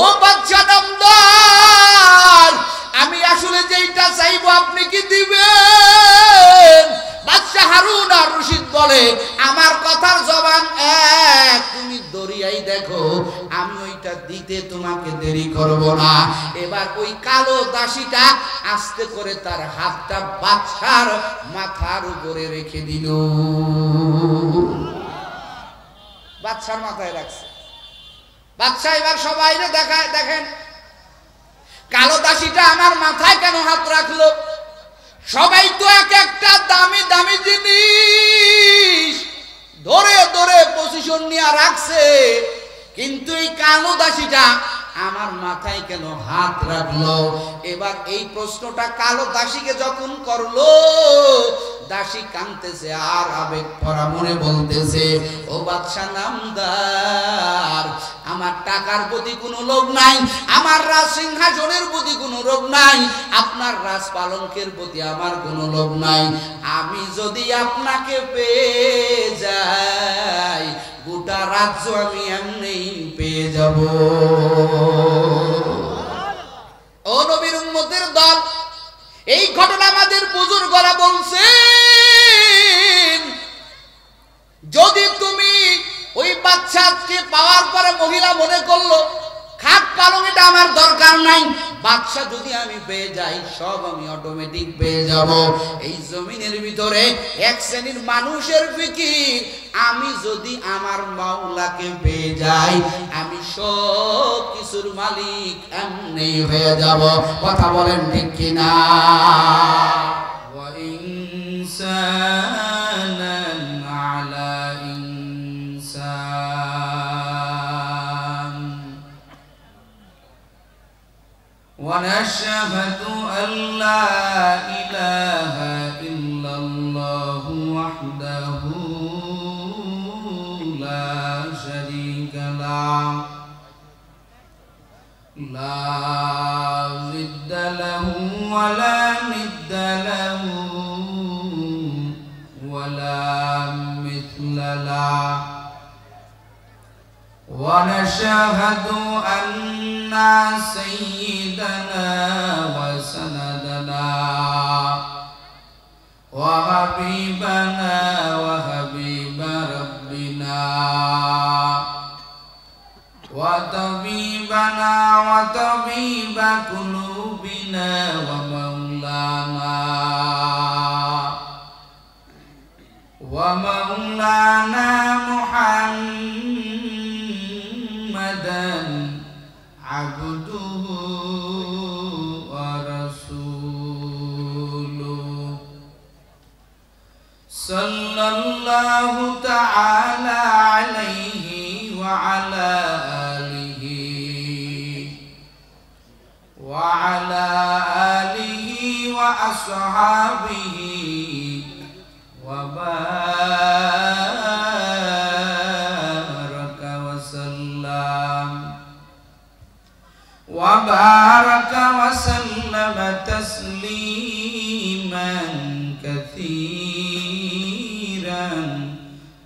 ও বাদশা নামদার, আমি আসলে যেইটা চাইবো আপনি কি দিবেন? বাদশা হারুন আর রশিদ বলে, আমার কথার জবান এক, তুমি দরিয়াই দেখো, আমি ওইটা দিতে তোমাকে দেরি করব না। এবার ওই কালো দাসীটা আস্তে করে তার হাতটা বাদশার মাথার উপরে রেখে দিল। বাদশার মাথায় রাখছে। বাদশা এবার সবাই দেখায়, দেখেন কালো দাসীটা আমার মাথায় কেন হাত রাখলো? সবাই তো এক একটা দামি দামি জিনিস ধরে ধরে পজিশন নিয়ে রাখছে, কিন্তু এই কালো দাসীটা আমার মাথায় কেন হাত রাখলো? এবার এই প্রশ্নটা কালো দাসীকে যখন করলো, দাসী কাঁদতেছে আর আবেগ ভরা মনে বলতেছে, ও বাদশা নামদার, আমার টাকার প্রতি কোনো লোভ নাই, আমার রাজ সিংহাসনের প্রতি কোনো লোভ নাই, আপনার রাজ পালঙ্কের প্রতি আমার কোনো লোভ নাই। আমি যদি আপনাকে পেয়ে যাই, গোটা রাজ্য আমি এমনি পেয়ে যাব। ও নবীর উম্মতের দল, এই ঘটনা আমাদের বুজুর্গরা বলছেন, যদি তুমি ওই বাদশাকে পাওয়ার পরে মহিলা মনে করলো খাট পালং এটা আমার দরকার নাই, বাদশা যদি আমি পেয়ে যাই সব আমি অটোমেটিক পেয়ে যাব। এই জমিনের ভিতরে এক শ্রেণীর মানুষের ফিকির, আমি যদি আমার মাওলাকে পেয়ে যাই, আমি সব কিছুর মালিক এমনি হয়ে যাব। কথা বলেন ঠিক কিনা? ওয়া ইনসানান আলা ইনসান ওয়া নাশহাদু আল্লা ইলাহা ইল্লাল্লাহু ওয়াহদাহু লা শারীকা লাহু লা জিদ্দা লাহু ওয়া লা নিদ্দা লাহু ওয়া লা মিথলা লাহু ওয়া নাশহাদু আন্না সাইয়্যিদানা ওয়া সানাদানা ওয়া হাবিবানা ওয়া হাবিবা রাব্বিনা ওয়া তাবিবানা ওয়া তাবিবা কুলুবিনা ওয়া মাওলানা ওয়া মাওলানা মুহাম্মাদান আবদুহু ওয়া রাসূলুহু সাল্লাল্লাহু তাআলা আলাইহি ওয়া আলা আলিহি ওয়া আলা আলিহি ওয়া আসহাবিহি ওয়া বারাকা ওয়া সাল্লাম ওয়া বারাকা ওয়া সাল্লামা তাসলিমান কাসীরান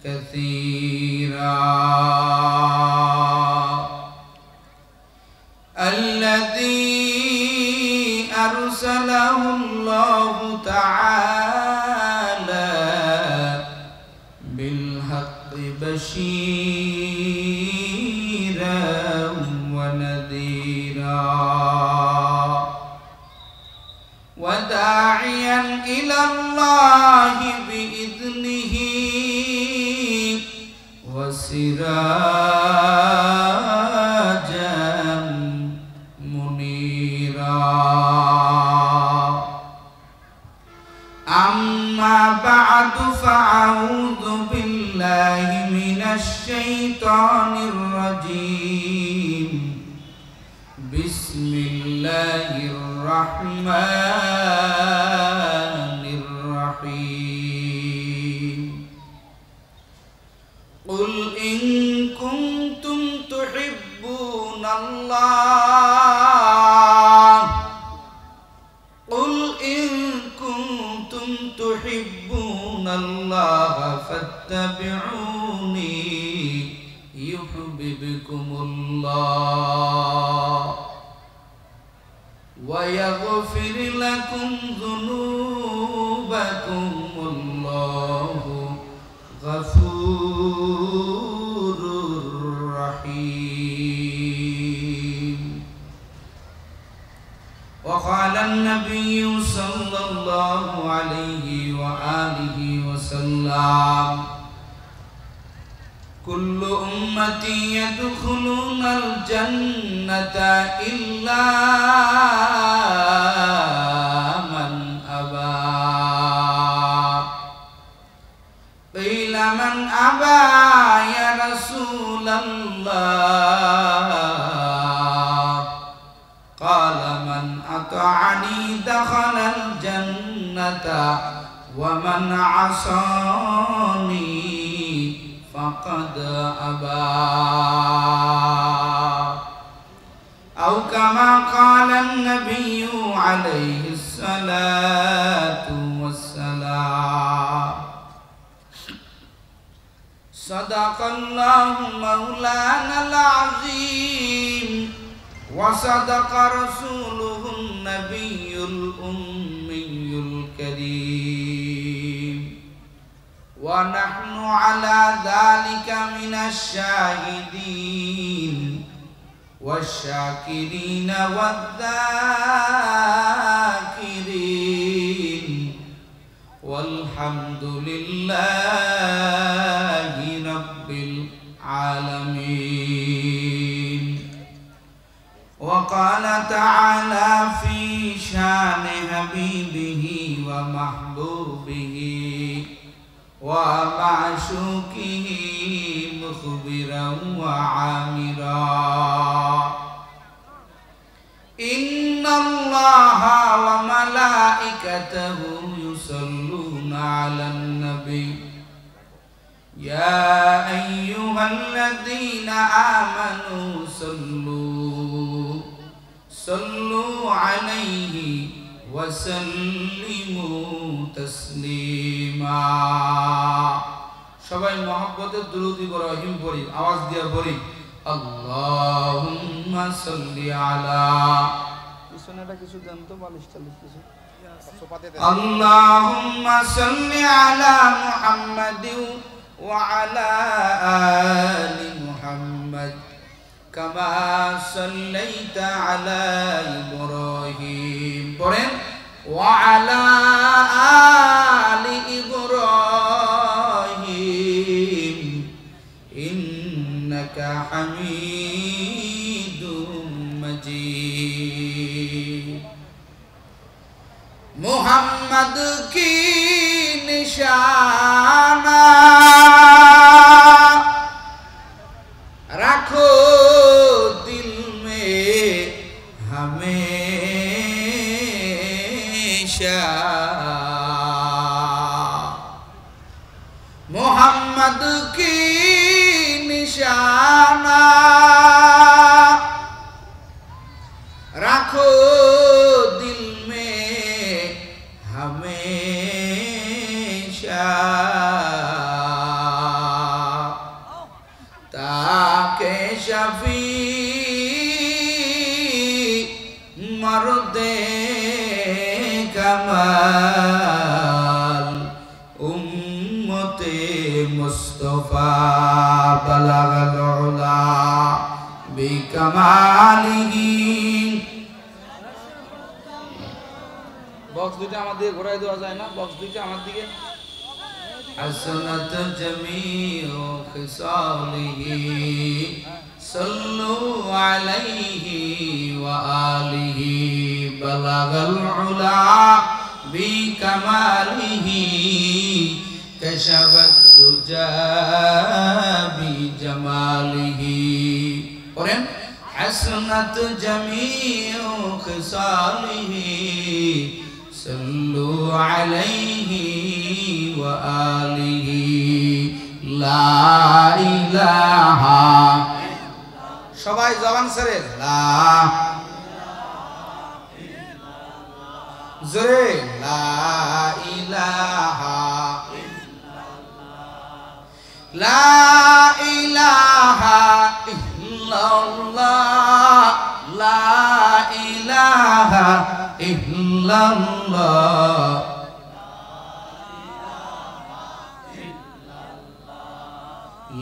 কাসীরা الذي أرسله الله تعالى بالحق بشيرا ونذيرا وداعيا إلى الله بإذنه وسراجا منيرا أما بعد فأعوذ بالله من الشيطان الرجيم بسم الله الرحمن الرحيم قل إن كنتم تحبون الله قل إن كنتم تحبون الله فاتبعوني يحببكم الله لكم ذنوبكم والله غفور رحيم. وقال النبي صلى الله عليه وآله وسلم كل أمتي يدخلون الجنة إلا من أبى. قيل من أبى يا رسول الله؟ قال من أطاعني دخل الجنة ومن عصاني فقد أبى. أو كما قال النبي عليه الصلاة والسلام. صدق الله مولانا العظيم وصدق رسوله النبي الأمي الكريم ونحن على ذلك من الشاهدين والشاكرين والذاكرين والحمد لله رب العالمين. وقال تعالى في شان حبيبه ومحبوبه ومعشوقه مخبرا وعامرا إن الله وملائكته يصلون على النبي يا أيها الذين آمنوا صلوا عليه وسلموا تسليما. সবাই মহব্বতের দুরূদ ইব্রাহিম পড়ি, আওয়াজ দিয়ে পড়ি আল্লাহুম্মা সাল্লি আলা। পিছনেটা কিছু দেন তো, বালিশ টালিশ কিছু। আল্লাহুম্মা সাল্লি আলা মুহাম্মাদিন ওয়া আলা আলি মুহাম্মাদ কামা সাল্লাইতা আলা ইব্রাহিম। পড়েন ওয়া আলা আলি ইব্রাহিম ইন্নাকা হামিদুম মাজিদ। মুহাম্মদ কি নিশানা রাখো দিল মে হমেশা। मोहम्मद की निशाना रखो दिल में हमेशा ताके शफी मर्दे कमाल मुस्तफा बलगल उला बिकमालिही। বক্স দুটো আমার দিকে ঘোরায় দেওয়া যায় না? বক্স দুটো আমার দিকে। হাসনাত জামিউ খিসালিহি সাল্লু আলাইহি ওয়া আলিহি বালাগাল উলা বিকামালিহি كشفت الدجى بجماله. قرن حسنت جميع خصاله صلوا عليه وآله لا إله সবাই জবান ছেড়ে লা জোরে লা ইলাহা লা ইলাহা ইল্লাল্লাহ লা ইলাহা ইল্লাল্লাহ ইল্লাল্লাহ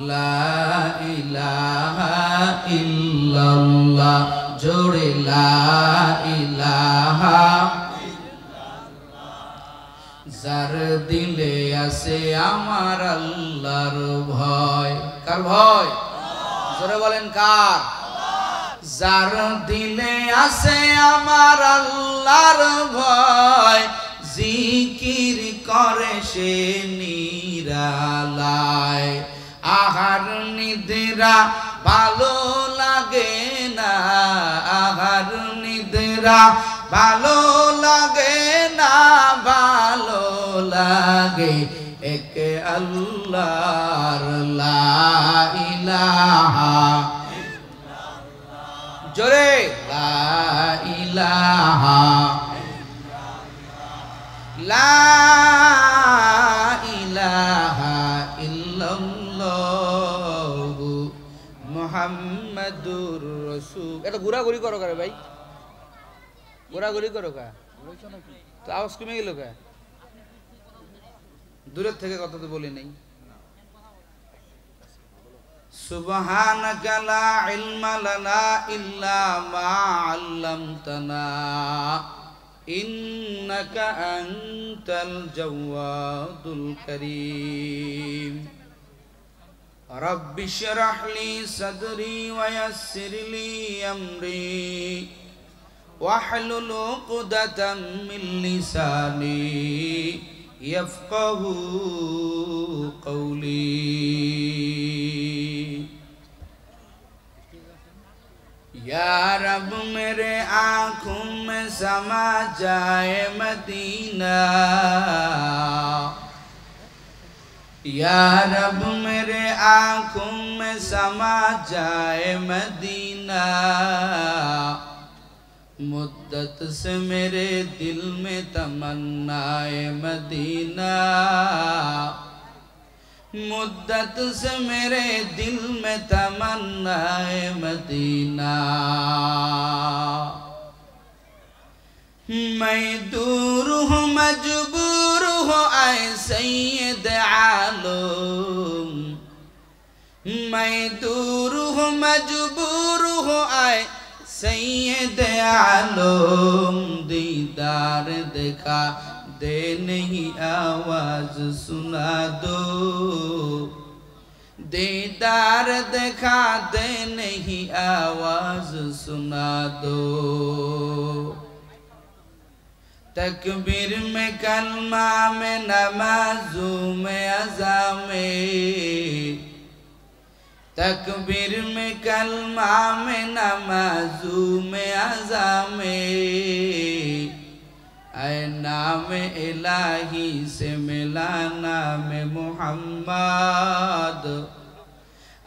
লা ইলাহা ইল্লাল্লাহ জোরে লা ইলাহা যার দিলে আছে আমার আল্লাহর ভয় কার ভয় জোরে বলেন কার যার দিলে আছে আমার আল্লাহর ভয় জিকির করে সে নিরালায় আহার নিদ্রা ভালো লাগে না আহার নিদ্রা ভালো লাগে না ভালো লাগে এক আল্লাহর লা ইলাহা জোরে লা ইলাহা লা ইলাহা ইল্লাল্লাহ মুহাম্মাদুর রাসূল এটা ঘোরাঘুরি করো করে ভাই ঘোরাঘুরি করো কা তো আওয়াজ কমে গেল কা দূরের থেকে কথা তো বলি নাই সুবহানাকা লা ইলমা লানা ইল্লা মা আল্লামতানা ইন্নাকা আনতাল জাওয়াদুল কারীম রাব্বি শরহ লি সাদরি ওয়া ইয়াসসির লি আমরি واحلل عقدة من لساني يفقهوا قولي या रब मेरे आँखों में समा जाए मदीना या रब मेरे आँखों में समा जाए मदीना मुद्दत से मेरे दिल में तमन्नाए मदीना मुद्दत से मेरे दिल में तमन्नाए मदीना मैं दूर हूँ मजबूर हूँ आए सैयद आलम मैं दूर हूँ मजबूर हूँ आए सैयद आलम दीदार देखा दे नहीं आवाज सुना दो दीदार देखा दे नहीं आवाज सुना दो तकबीर में कलमा में नमाज़ू में अज़ा में तकबीर में कलमा में नमाज़ू में अज़ा में ऐ नाम इलाही से मिला नाम मुहम्मद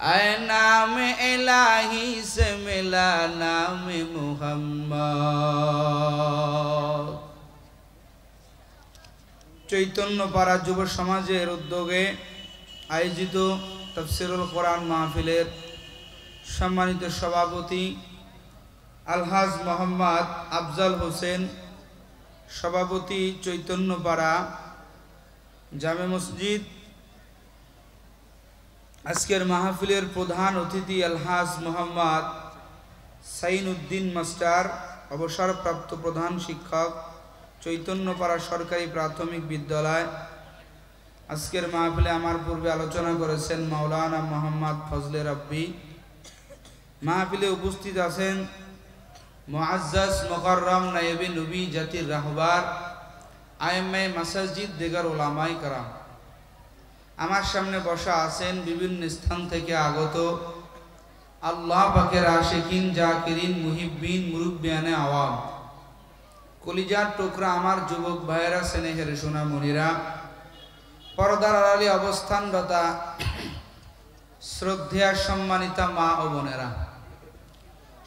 ऐ नाम इलाही से मिला नाम मुहम्मद চৈতন্যপাড়া যুব সমাজের উদ্যোগে আয়োজিত তাফসীরুল কোরআন মাহফিলের সম্মানিত সভাপতি আলহাজ মোহাম্মদ আফজাল হোসেন সভাপতি চৈতন্যপাড়া জামে মসজিদ আজকের মাহফিলের প্রধান অতিথি আলহাজ মোহাম্মদ সাইনুদ্দিন মাস্টার অবসরপ্রাপ্ত প্রধান শিক্ষক চৈতন্যপাড়া সরকারি প্রাথমিক বিদ্যালয় আজকের মাহফিলে আমার পূর্বে আলোচনা করেছেন মাওলানা মোহাম্মদ ফজলে রাব্বি মাহফিলে উপস্থিত আছেন মুআজ্জাজ মুকাররম নায়েবে নবী জাতির রাহবার আইম্মে মাসাজিদ দিগার উলামায়ে কেরাম আমার সামনে বসা আছেন বিভিন্ন স্থান থেকে আগত আল্লাহ পাকের আশিকিন জাকিরিন মুহিব্বিন মুরব্বিয়ানে আওয়াম কলিজার টুকরা আমার যুবক ভাইয়েরা স্নেহের সোনামণিরা পর্দার আড়ালে অবস্থানরতা শ্রদ্ধেয় সম্মানিতা মা ও বোনেরা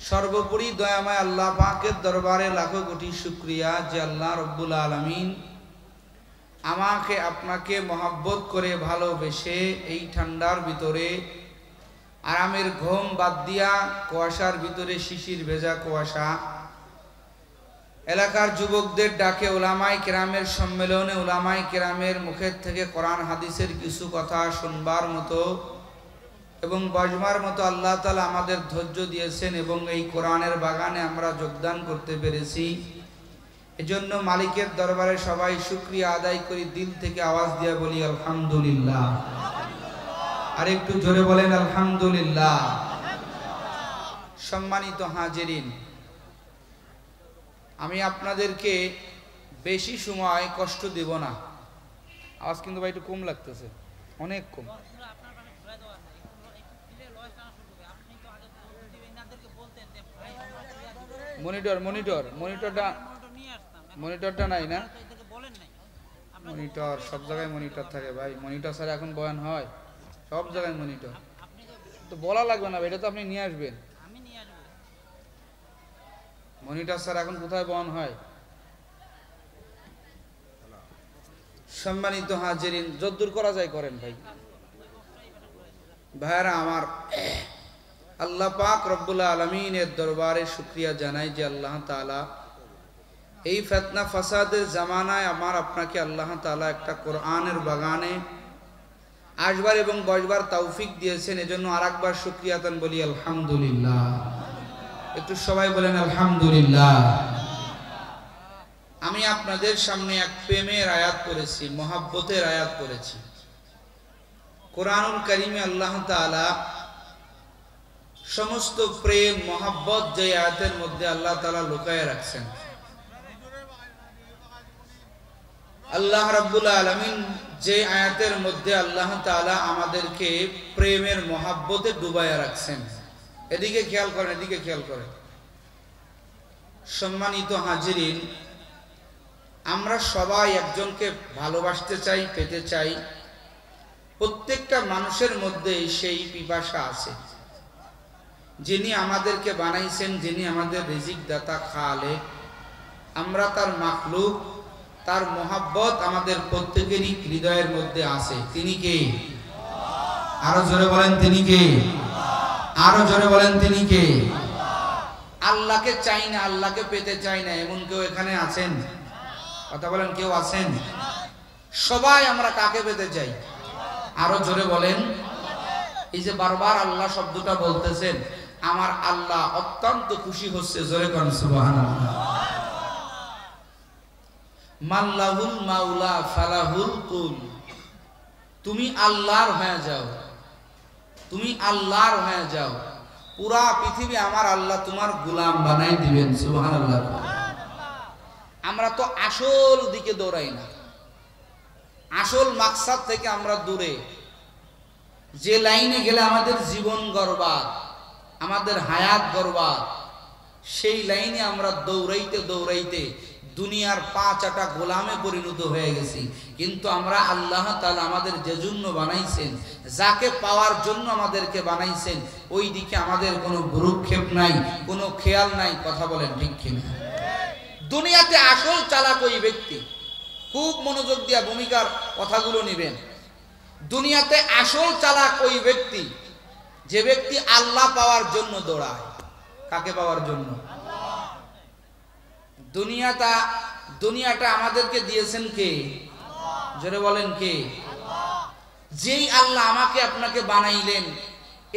সর্বোপরি দয়াময় আল্লাহ পাকের দরবারে লাখো কোটি শুকরিয়া যে আল্লাহ রব্বুল আলামিন আমাকে আপনাকে মহব্বত করে ভালোবেসে এই ঠান্ডার ভিতরে আরামের ঘুম বাদ দিয়া কুয়াশার ভিতরে শিশির ভেজা কুয়াশা এলাকার যুবকদের ডাকে উলামায়ে কেরামের সম্মেলনে উলামায়ে কেরামের মুখের থেকে কোরআন হাদিসের কিছু কথা শুনবার মতো এবং বজমার মতো আল্লাহ তাআলা আমাদের ধৈর্য দিয়েছেন এবং এই কোরআনের বাগানে আমরা যোগদান করতে পেরেছি। এজন্য মালিকের দরবারে সবাই শুকরিয়া আদায় করি, দিল থেকে আওয়াজ দিয়ে বলি আলহামদুলিল্লাহ। আর একটু জোরে বলেন আলহামদুলিল্লাহ। সম্মানিত হাজিরিন, আমি আপনাদেরকে বেশি সময় কষ্ট দেব না। আওয়াজ কিন্তু ভাই একটু কম লাগতেছে, অনেক কম। মনিটরটা নাই না? মনিটর সব জায়গায় মনিটর থাকে ভাই, মনিটর ছাড়া এখন বয়ান হয়? সব জায়গায় মনিটর তো বলা লাগবে না, এটা তো আপনি নিয়ে আসবেন। মনিটর ছাড়া এখন কোথায় বয়ান হয়? সম্মানিত হাজিরিন, যদ্দূর করা যায় করেন ভাই। ভাইরা আমার, আল্লাহ পাক রব্বুল আলামিনের দরবারে শুকরিয়া জানাই যে আল্লাহ তাআলা এই ফিতনা ফাসাদের জামানায় আমার আপনাকে আল্লাহ তাআলা একটা কোরআনের বাগানে আসবার এবং বসবার তৌফিক দিয়েছেন। এজন্য আরেকবার শুকরিয়া আদান বলি আলহামদুলিল্লাহ। একটু সবাই বলেন আলহামদুলিল্লাহ। আমি আপনাদের সামনে এক প্রেমের আয়াত পড়েছি, মহাব্বতের আয়াত পড়েছি। কোরআনুল কারীমে আল্লাহ তাআলা সমস্ত প্রেম মহাব্বত যে আয়াতের মধ্যে আল্লাহ তাআলা লুকায়ে রাখছেন, আল্লাহ রাব্বুল আলামিন যে আয়াতের মধ্যে আল্লাহ তাআলা আমাদেরকে প্রেমের মহাব্বতে ডুবাইয়া রাখছেন। এদিকে খেয়াল করেন, এদিকে খেয়াল করেন। সম্মানিত হাজিরিন, আমরা সবাই একজনকে ভালোবাসতে চাই, পেতে চাই। প্রত্যেকটা মানুষের মধ্যে সেই পিপাসা আছে। যিনি আমাদেরকে বানাইছেন, যিনি আমাদের রিজিক দাতা খালেক, আমরা তার মাখলুক, তার মোহাব্বত আমাদের প্রত্যেকেরই হৃদয়ের মধ্যে আছে। তিনি কে? আরো জোরে বলেন তিনি কে? আরো জোরে বলেন তিনি কে? আল্লাহকে চাই না, আল্লাহকে পেতে চাই না, এমন কেউ এখানে আছেন? কথা বলেন, কেউ আছেন? সবাই আমরা কাকে পেতে চাই? আরো জোরে বলেন। এই যে বারবার আল্লাহ শব্দটা বলতেছেন, আমার আল্লাহ অত্যন্ত খুশি হচ্ছে। জোরে কোন সুবহানাল্লাহ। মাল্লাহুল মাওলা ফালাহুল কুল। তুমি আল্লাহর হয়ে যাও, তুমি আল্লাহর হয়ে যাও। পুরা পৃথিবী আমার আল্লাহ তোমার গোলাম বানাই দিবেন। সুবহানাল্লাহ। আমরা তো আসল দিকে দৌড়াই না, আসল মাকসাদ থেকে আমরা দূরে। যে লাইনে গেলে আমাদের জীবন বরবাদ, আমাদের হায়াত বরবাদ, সেই লাইনে আমরা দৌড়াইতে দৌড়াইতে দুনিয়ার পাঁচাটা গোলামে পরিণত হয়ে গেছি। কিন্তু আমরা আল্লাহ তাআলা আমাদের যে জন্য বানাইছেন, যাকে পাওয়ার জন্য আমাদেরকে বানাইছেন, ওই দিকে আমাদের কোনো ভ্রুক্ষেপ নাই, কোনো খেয়াল নাই। কথা বলেন ঠিক কিনা? দুনিয়াতে আসল চালাক ওই ব্যক্তি, খুব মনোযোগ দিয়া ভূমিকার কথাগুলো নেবেন। দুনিয়াতে আসল চালাক ওই ব্যক্তি যে ব্যক্তি আল্লাহ পাওয়ার জন্য দৌড়ায়। কাকে পাওয়ার জন্য? দুনিয়াটা আমাদেরকে দিয়েছেন কে? জোরে বলেন কে? যেই আল্লাহ আমাকে আপনাকে বানাইলেন,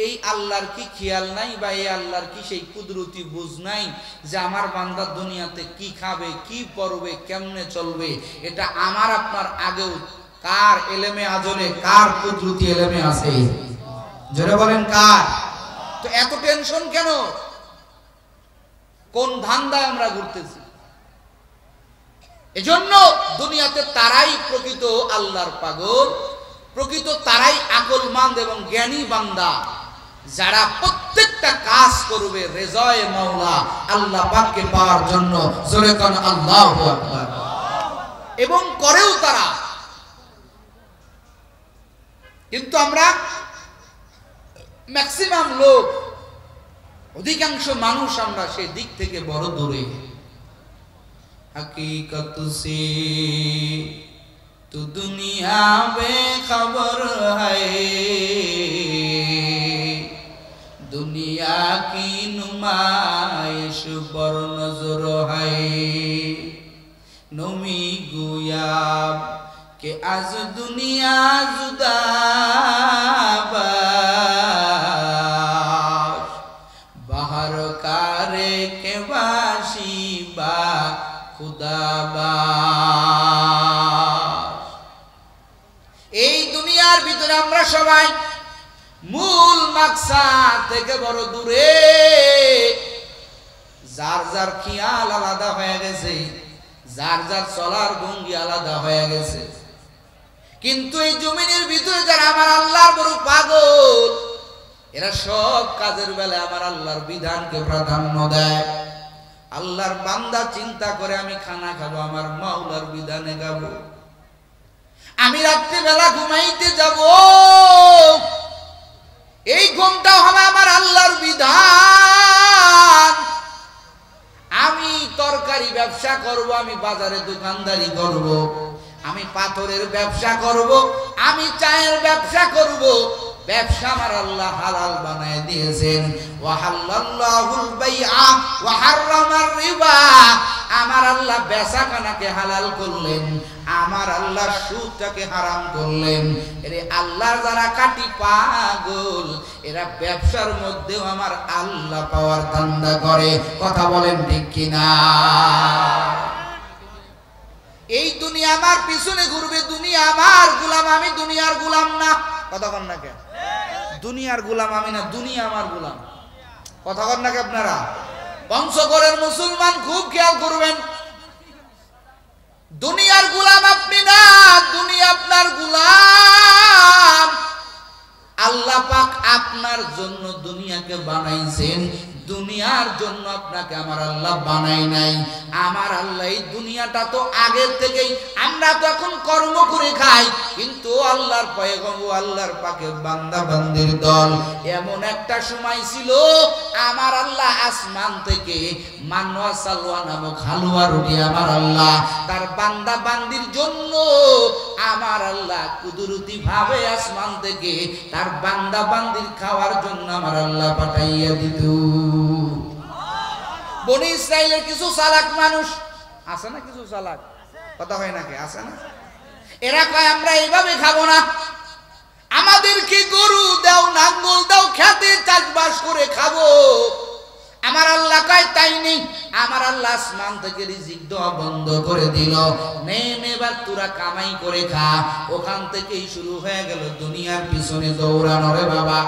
এই আল্লাহর কি খেয়াল নাই বা এই আল্লাহর কি সেই কুদরতি বুঝ নাই যে আমার বান্দা দুনিয়াতে কি খাবে, কি পরবে, কেমনে চলবে? এটা আমার আপনার আগেও কার এলেমে আজলে, কার কুদরতি এলেমে আছে? জোরে বলেন কার? তো এত টেনশন কেন? কোন ধান্দায় আমরা ঘুরতেছি? এজন্য দুনিয়াতে তারাই প্রকৃত আল্লাহর পাগল, প্রকৃত তারাই আকলমন্দ এবং জ্ঞানী বান্দা, যারা প্রত্যেকটা কাজ করবে রেজায়ে মাওলা আল্লাহ পাককে পাওয়ার জন্য। জোরে কোন আল্লাহু আকবার। এবং করেও তারা। কিন্তু আমরা ম্যাক্সিমাম লোক, অধিকাংশ মানুষ আমরা সেই দিক থেকে বড় দূরে। हकीकत से तो दुनिया बेखबर है, दुनिया की नुमाइश पर नजर है नमी गुया के आज दुनिया जुदा बाहर कारे के बाशी बा খুদাবাস এই দুনিয়ার ভিতরে আমরা সবাই মূল মাকসাদ থেকে বড় দূরে যার যার খেয়াল আলাদা হয়ে গেছে যার যার চলার ভঙ্গি আলাদা হয়ে গেছে কিন্তু এই জমিনের ভিতরে যারা আমার আল্লাহর বড় পাগল এরা সব কাজের বেলায় আমার আল্লাহর বিধানকে প্রাধান্য দেয় আল্লাহর বান্দা চিন্তা করে আমি খানা খাবো আমার মাওলার বিধানে খাবো আমি রাত্রি বেলা ঘুমাইতে যাব এই ঘুমটা হবে আমার আল্লাহর বিধান আমি তরকারি ব্যবসা করব আমি বাজারে দোকানদারি করব আমি পাথরের ব্যবসা করব আমি চায়ের ব্যবসা করব ব্যবসা আমার আল্লাহ হালাল বানায় দিয়েছেন ওয়া হালাল্লাহুল বাইআ ওয়া হারামার রিবা আমার আল্লাহ বেচাকেনাকে হালাল করলেন আমার আল্লাহ সুদটাকে হারাম করলেন এরে আল্লাহর যারা কাটি পাগল এরা ব্যবসার মধ্যেও আমার আল্লাহ পাওয়ার ধান্দা করে কথা বলেন ঠিক কিনা এই দুনিয়া আমার পিছনে ঘুরবে দুনিয়া আমার গোলাম আমি দুনিয়ার গোলাম না কথা বল না কেন দুনিয়ার গোলাম আমি না দুনিয়া আমার গোলাম কথা বল না কেন আপনারা পঞ্চগড়ের মুসলমান খুব খেয়াল করবেন দুনিয়ার গোলাম আপনি না দুনিয়া আপনার গোলাম আল্লাহ পাক আপনার জন্য দুনিয়াকে বানাইছেন দুনিয়ার জন্য আপনাকে আমার আল্লাহ বানাই নাই আমার আল্লাহ এই দুনিয়াটা তো আগের থেকেই আমরা তো এখন কর্ম করে খাই কিন্তু আল্লাহর পয়গম্বর আল্লাহর পাকের বান্দা বান্দির দল এমন একটা সময় ছিল আমার আল্লাহ আসমান থেকে মানওয়া সালওয়া নামক হালুয়া রুটি আমার আল্লাহ তার বান্দা বান্দির জন্য আমার আল্লাহ কুদরতি ভাবে আসমান থেকে তার বান্দা বান্দির খাওয়ার জন্য আমার আল্লাহ পাঠাইয়া দিত বনি ইসরাইলের কিছু চালাক মানুষ আছে না কিছু চালাক কথা হয় নাকি আছে না এরা কয় আমরা এইভাবে খাবো না আমাদেরকে গরু দাও নাঙ্গল দাও খেতে চাষবাস করে খাবো আমার আল্লাহ কয় তাই নেই আমার আল্লাহ আসমান থেকে রিজিক দেওয়া বন্ধ করে দিল নেম এবার তোরা কামাই করে খা ওখান থেকেই শুরু হয়ে গেল দুনিয়ার পিছনে দৌড়ানো রে বাবা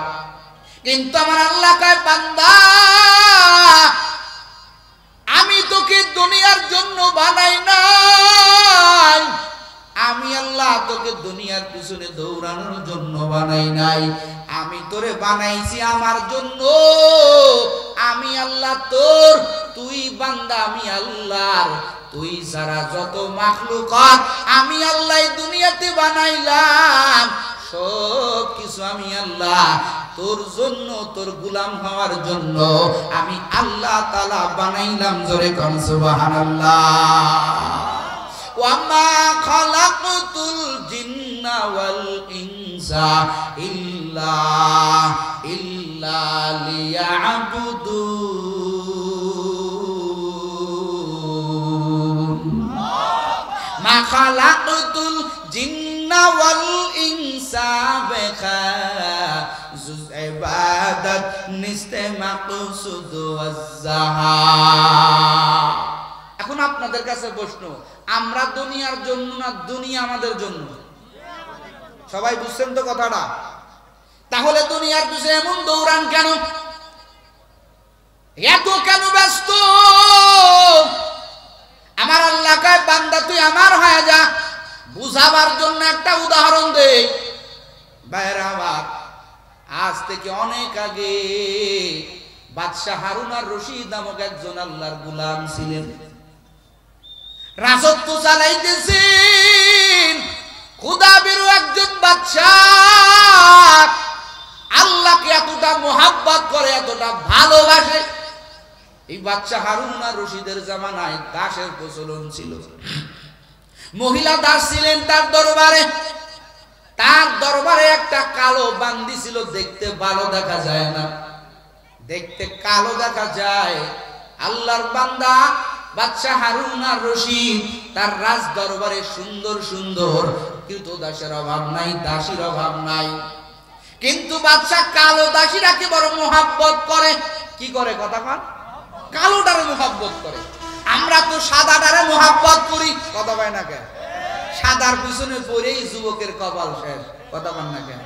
কিন্তু আমার আল্লাহ কয় বান্দা আমি তোকে দুনিয়ার জন্য বানাই নাই আমি আল্লাহ তোকে দুনিয়ার পিছনে দৌড়ানোর জন্য বানাই নাই আমি তোরে বানাইছি আমার জন্য আমি আল্লাহ তোর তুই বান্দা আমি আল্লাহর তুই সারা যত মাখলুকাত আমি আল্লাহ দুনিয়াতে বানাইলাম সব কিছু আমি আল্লাহ তোর জন্য তোর গোলাম হওয়ার জন্য আমি আল্লাহ তাআলা বানাইলাম জোরে কোন সুবহানাল্লাহ ওয়া মা খালাকতুল জিন্না ওয়াল ইনসা ইল্লা লিয়াবুদুন মা খালাকতুল জিন্না ওয়াল ইনসা বিখা ইবাদত নিস্তে মাকসুদ ওয়াজ্জাহা এখন আপনাদের কাছে প্রশ্ন আমরা দুনিয়ার জন্য না দুনিয়া আমাদের জন্য সবাই বুঝছেন তো কথাটা তাহলে দুনিয়ার পিছনে এমন দৌড়ান কেন এত কেন ব্যস্ত আমার আল্লাহ কয় বান্দা তুই আমার হয়ে যা বুঝাবার জন্য একটা উদাহরণ দেই বাইরে আমার আজ থেকে অনেক আগে বাদশাহ হারুন আর রশিদ নামক একজন আল্লাহর গোলাম ছিলেন রাজত্ব চালাইতেছেন খোদা বেরো একজন বাদশাহ আল্লাহকে এতটা মোহাব্বত করে এতটা ভালোবাসে এই বাদশাহ হারুন আর রশিদের জামানায় দাসের প্রচলন ছিল মহিলা দাস ছিলেন তার দরবারে একটা কালো বান্দি ছিল দেখতে ভালো দেখা যায় না দেখতে কালো দেখা যায়। আল্লাহর বান্দা বাদশা হারুন আর রশিদ তার রাজ দরবারে সুন্দর সুন্দর কৃতদাসের অভাব নাই, দাসীর অভাব নাই, কিন্তু বাদশা কালো দাসীরাকে বড় মোহাব্বত করে। কি করে কথা কন? কালোটারে মোহাব্বত করে। আমরা তো সাদাটারে মোহাব্বত করি, কথা কয় না কেন? সাদার পিছনে পড়েই যুবকের কপাল শেষ, কথা কন না কেন?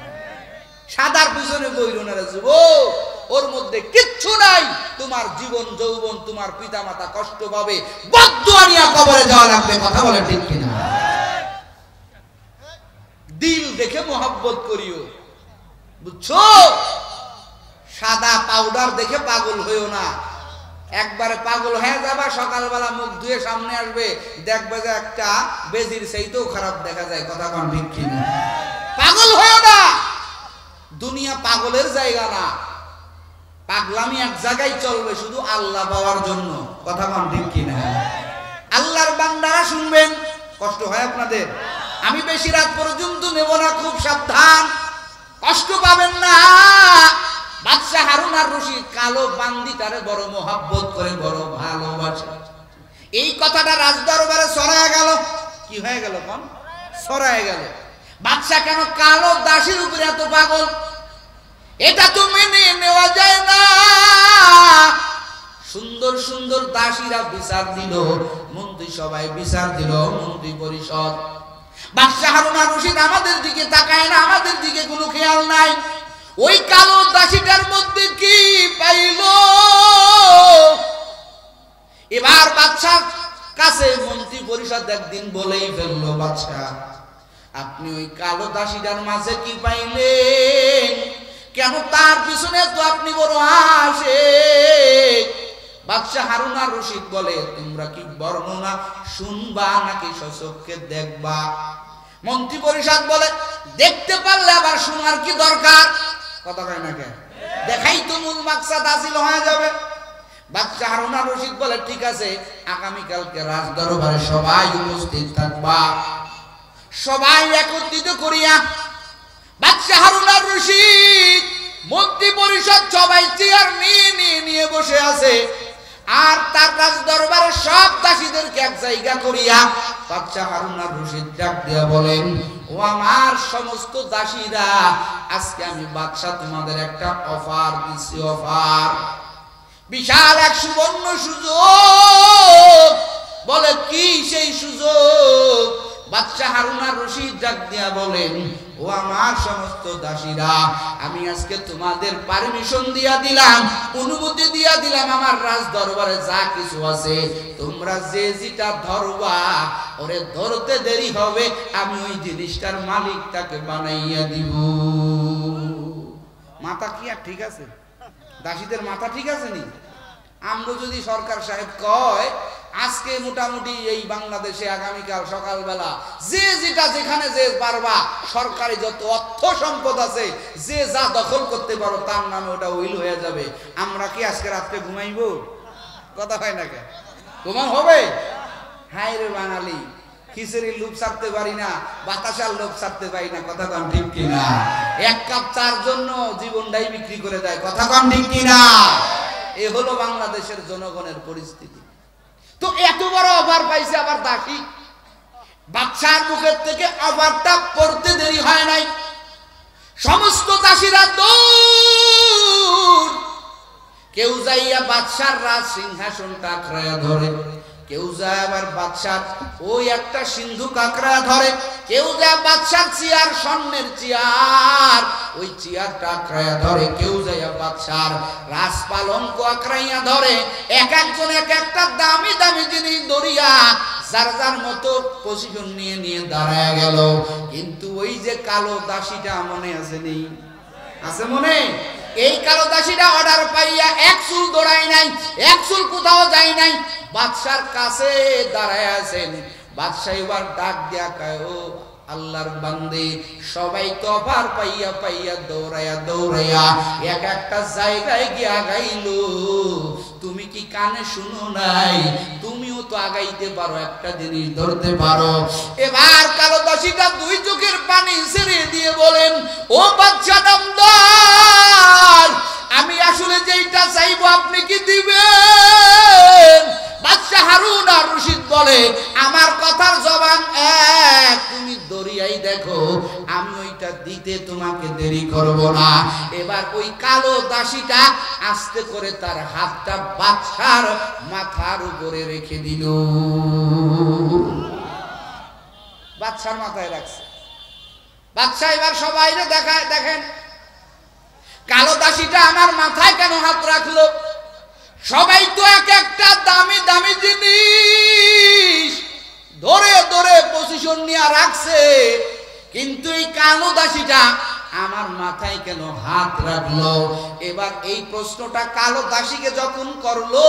সাদার পিছনে বইরুনারে যুবক, ওর মধ্যে কিচ্ছু নাই, তোমার জীবন যৌবন, তোমার পিতা মাতা কষ্ট পাবে, বদদুয়া নিয়ে কবরে যাওয়া লাগবে, কথা বলে ঠিক কিনা? দিল দেখে মোহাব্বত করিও, বুঝছো? সাদা পাউডার দেখে পাগল হইও না। একবারে পাগল হয়ে যাবা, সকালবেলা মুখ ধুয়ে সামনে আসবে, দেখবে যে একটা বেজির চাইতেও খারাপ দেখা যায়, কথা কন ঠিক কিনা? পাগল হইও না। দুনিয়া পাগলের জায়গা না, পাগলামি এক জায়গায় চলবে, শুধু আল্লাহ পাওয়ার জন্য, কথা কন ঠিক কিনা? আল্লাহর বান্দারা শুনবেন, কষ্ট হয় আপনাদের, আমি বেশি রাত পর্যন্ত নেব না, খুব সাবধান, কষ্ট পাবেন না। বাদশা হারুন আর রশিদ কালো বান্দিটারে বড় মোহাব্বত করে, বড় ভালোবাসে। এই কথাটা রাজদরবারে ছড়ায় গেল। কি হয়ে গেল কোন? ছড়ায় গেল। বাদশা কেন কালো দাসীর উপরে এত পাগল, এটা তো মেনে নেওয়া যায় না। সুন্দর সুন্দর দাসীরা বিচার দিল, মন্ত্রী সবাই বিচার দিল, মন্ত্রী পরিষদ। বাদশা হারুন আর রশিদ আমাদের দিকে তাকায় না, আমাদের দিকে কোনো খেয়াল নাই। ওই কালো দাসীটার মধ্যে কি পাইল? এবার বাদশার কাছে মন্ত্রী পরিষদ একদিন বলেই ফেললো, বাদশা আপনি ওই কালো দাসীটার মাঝে কি পাইলেন? কেন তার পিছনে তো আপনি বড় আসে? বাদশা হারুন আর রশিদ বলে, তোমরা কি বর্ণনা শুনবা নাকি স্বচক্ষে দেখবা? মন্ত্রী পরিষদ বলে, দেখতে পারলে আবার শোনার কি দরকার, কথা কয় না কেন? দেখাই তো মূল মাকসাদ হাসিল হয়ে যাবে। বাদশা হারুন আর রশিদ বলে, ঠিক আছে, আগামীকালকে রাজ দরবারে সবাই উপস্থিত থাকবা। সবাই একত্রিত করিয়া বাদশা হারুন আর রশিদ, মন্ত্রী পরিষদ সবাই চেয়ার নিয়ে বসে আছে। আর তার রাজ দরবারে সব দাসীদেরকে এক জায়গা করিয়া বাদশা হারুন আর রশিদ ডাক দিয়া বলেন, ও আমার সমস্ত দাসীরা, আজকে আমি বাদশা তোমাদের একটা অফার দিচ্ছি, অফার, বিশাল এক সুবর্ণ সুযোগ। বলে কি সেই সুযোগ? বাদশা হারুন আর রশিদ ডাক দিয়া বলেন, ও আমার সমস্ত দাসীরা, আমি আজকে তোমাদের পারমিশন দিয়া দিলাম, অনুমতি দিয়া দিলাম, আমার রাজ দরবারে যা কিছু আছে তোমরা যে যেটা ধরবা, ওরে ধরতে দেরি হবে, আমি ওই জিনিসটার মালিক তাকে বানাইয়া দিব। মাথা কি আর ঠিক আছে? দাসীদের মাথা ঠিক আছে নি? আমগো যদি সরকার সাহেব কয় আজকে মোটামুটি এই বাংলাদেশে আগামীকাল সকালবেলা যে যেটা যেখানে যে পারবা, সরকারি যত অর্থ সম্পদ আছে যে যা দখল করতে পারো তার নামে ওটা উইল হয়ে যাবে, আমরা কি আজকে রাত্রে ঘুমাইবো? কথা হয় না কেন? ঘুমান হবে? হায় রে বাঙালি, খিচুড়ির লোভ ছাড়তে পারি না, বাতাসার লোভ ছাড়তে পারি না, কথা কন ঠিক কিনা? এক কাপ চার জন্য জীবনটাই বিক্রি করে দেয়, কথা কন ঠিক কিনা? এ হলো বাংলাদেশের জনগণের পরিস্থিতি। তো এত বড় অফার পাইছে আবার দাসী। বাদশার মুখের থেকে অফারটা পড়তে দেরি হয় নাই, সমস্ত দাসীরা দৌড়, কেউ যাইয়া বাদশার রাজ সিংহাসনটা আঁকড়াইয়া ধরে, কেউ যায় আবার বাদশার ওই একটা সিন্ধু কাঁকড়া ধরে, কেউ যায় বাদশার চেয়ার, স্বর্ণের চেয়ার, ওই চেয়ারটা আঁকড়াইয়া ধরে, কেউ যায় বাদশার রাজপালঙ্ক আঁকড়াইয়া ধরে। এক একজন এক একটা দামি দামি জিনিস ধরিয়া যার যার মতো পজিশন নিয়ে নিয়ে দাঁড়ায় গেল। কিন্তু ওই যে কালো দাসীটা মনে আছে নেই? আছে মনে? এই কালো দাসীটা অর্ডার পাইয়া এক চুল দৌড়ায় নাই, এক চুল কোথাও যায় নাই, বাদশার কাছে দাঁড়ায় আছেন। বাদশা এবার ডাক দিয়া কয়, ও আল্লাহর বান্দে, সবাই তো অফার পাইয়া পাইয়া দৌড়াইয়া দৌড়াইয়া এক একটা জায়গায় গিয়ে আগাইলো, তুমি কি কানে শুনো নাই? তুমিও তো আগাইতে পারো, একটা জিনিস ধরতে পারো। এবার কালো দাসীটা দুই চোখের পানি ছেড়ে দিয়ে বলেন, ও বাদশা নামদার, আমি আসলে যেইটা চাইবো আপনি কি দিবেন? বাদশা হারুন আর রশিদ বলে, আমার কথার জবান এক, তুমি দরিয়াই দেখো, আমি ওইটা দিতে তোমাকে দেরি করব না। এবার ওই কালো দাসীটা আস্তে করে তার হাতটা বাদশার মাথার উপরে রেখে দিল। বাদশার মাথায় রাখছে। বাদশা এবার সবাই দেখায়, দেখেন কালো দাসীটা আমার মাথায় কেন হাত রাখলো? সবাই তো এক একটা দামি দামি জিনিস ধরে ধরে পজিশন নিয়ে রাখছে, কিন্তু এই কালো দাসীটা আমার মাথায় কেন হাত রাখলো? এবার এই প্রশ্নটা কালো দাসীকে যখন করলো,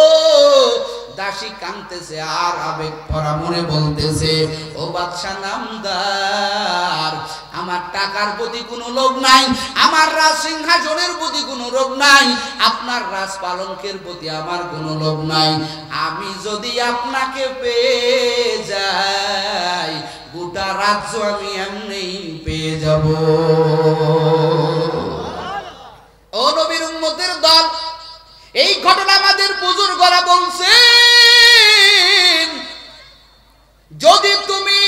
দাসী কাঁদতেছে আর আবেগ ভরা মনে বলতেছে, ও বাদশা নামদার, আমার টাকার প্রতি কোনো লোভ নাই, আমার রাজ সিংহাসনের প্রতি কোনো লোভ নাই, আপনার রাজ পালঙ্কের প্রতি আমার কোনো লোভ নাই। আমি যদি আপনাকে পেয়ে যাই, গোটা রাজ্য আমি এমনি পেয়ে যাব। ও নবীর উম্মতের দল, এই ঘটনা আমাদের বুজুর্গরা বলছেন, যদি তুমি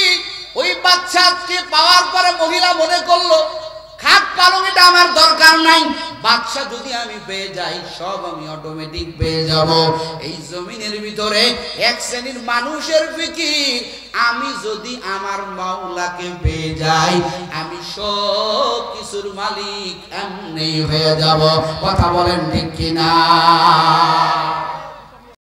ওই বাদশাকে পাওয়ার পরে মহিলা মনে করলো খাট পালং এটা আমার দরকার নাই, বাদশা যদি আমি পেয়ে যাই সব আমি অটোমেটিক পেয়ে যাব। এই জমিনের ভিতরে এক শ্রেণীর মানুষের ফিকির, আমি যদি আমার মাওলাকে পেয়ে যাই, আমি সব কিছুর মালিক এমনি হয়ে যাব। কথা বলেন ঠিক কিনা?